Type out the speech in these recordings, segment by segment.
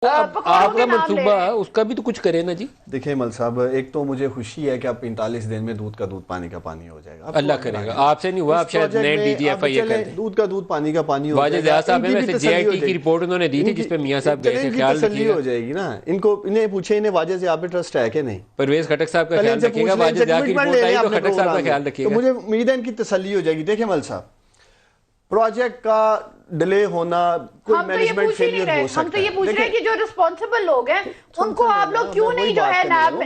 आपका मंसूबा उसका भी तो कुछ करे ना जी। देखिए मल साहब, एक तो मुझे खुशी है कि आप 45 दिन में दूध का दूध पानी का पानी हो जाएगा। अल्लाह करेगा, आपसे नहीं हुआ, आप शायद नए DGFI कर दें। दूध का दूध पानी का पानी हो जाएगा। वाजिद साहब वैसे JIT की रिपोर्ट उन्होंने दी थी जिस पे मियां साहब गए थे, ख्याल रखिएगा हो जाएगी ना। इन्हें पूछे इन्हें वाजिद यहाँ पे ट्रस्ट है कि नहीं। परवेज खटक साहब का ख्याल रखिएगा, वाजिद की रिपोर्ट आई तो खटक साहब का ख्याल रखिएगा। मुझे उम्मीद है इनकी तसल्ली हो जाएगी। देखिए मल साहब, प्रोजेक्ट का डिले होना कोई मैनेजमेंट फेलियर हो सकता है। हम तो ये पूछ रहे हैं कि जो रिस्पॉन्सिबल लोग हैं उनको आप लोग क्यों नहीं जो है नैब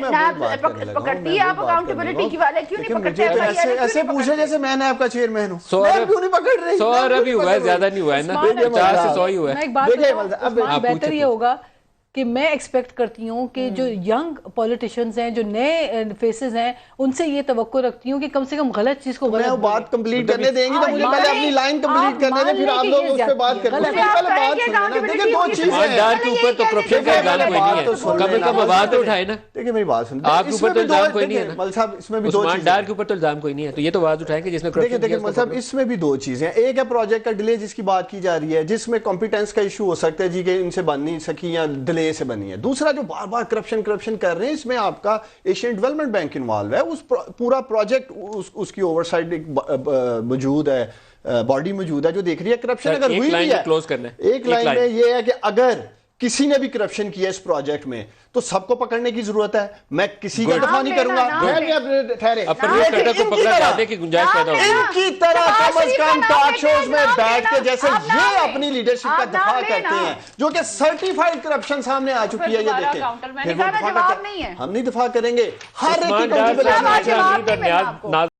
पकड़ती है, आप अकाउंटेबिलिटी की वाले क्यों नहीं पकड़ते हैं? ऐसे पूछे जैसे मैं नैब का चेयरमैन हूँ, क्यों नहीं पकड़ रही? 100 अरब ही हुआ है, ज्यादा नहीं हुआ है ना, 50 से 100 ही हुआ है। बेहतर ये होगा कि मैं एक्सपेक्ट करती हूँ कि जो यंग पॉलिटिशियंस हैं, जो नए फेसेस हैं, उनसे ये तवक्को रखती हूँ कि कम से कम गलत चीज को मैं बात कंप्लीट करने देंगी तो मुझे पहले अपनी लाइन कंप्लीट करने दें, फिर आप लोग उस पे बात करें। पहले बात सुनिए। देखिए दो चीजें हैं, ईमानदार के ऊपर तो करप्शन का इल्जाम कोई नहीं है, कम से कम आवाज तो उठाए ना। देखिए मेरी बात सुनिए, आपके ऊपर तो इल्जाम कोई नहीं है मल साहब। इसमें भी दो चीजें, ईमानदार के ऊपर तो इल्जाम कोई नहीं है, तो ये तो आवाज उठाएं कि जिसमें करप्शन। देखिए मल साहब, इसमें भी दो चीजें हैं। एक है प्रोजेक्ट का डिले जिसकी बात की जा रही है, जिसमें कॉम्पिटेंस का इशू हो सकता है जी कि इनसे बन नहीं सकी या डिले से बनी है। दूसरा जो बार बार करप्शन कर रहे हैं, इसमें आपका एशियन डेवलपमेंट बैंक इन्वॉल्व है। उस पूरा प्रोजेक्ट उसकी ओवरसाइट मौजूद है, बॉडी मौजूद है जो देख रही है। करप्शन अगर हुई भी है, एक लाइन में ये है कि अगर किसी ने भी करप्शन किया इस प्रोजेक्ट में तो सबको पकड़ने की जरूरत है। मैं किसी का दफा नहीं करूंगा। ठहरे, इनकी तरह कम से कम टॉक शोज में बैठ के जैसे ये अपनी लीडरशिप का दफा करते हैं, जो कि सर्टिफाइड करप्शन सामने आ चुकी है, ये देखें। हम नहीं दफा करेंगे, हर एक